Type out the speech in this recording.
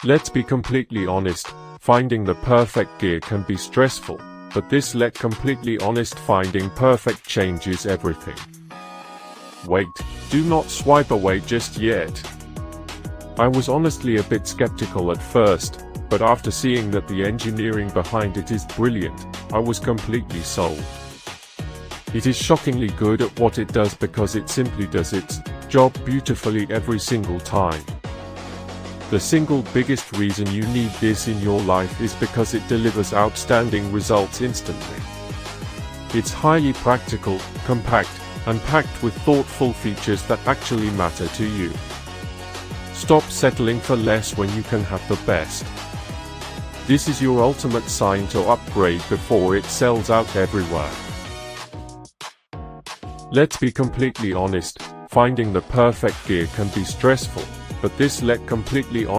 Let's be completely honest, finding the perfect gear can be stressful, but let completely honest, finding perfect changes everything. Wait, do not swipe away just yet. I was honestly a bit skeptical at first, but after seeing that the engineering behind it is brilliant, I was completely sold. It is shockingly good at what it does because it simply does its job beautifully every single time. The single biggest reason you need this in your life is because it delivers outstanding results instantly. It's highly practical, compact, and packed with thoughtful features that actually matter to you. Stop settling for less when you can have the best. This is your ultimate sign to upgrade before it sells out everywhere. Let's be completely honest, finding the perfect gear can be stressful, but let completely honest.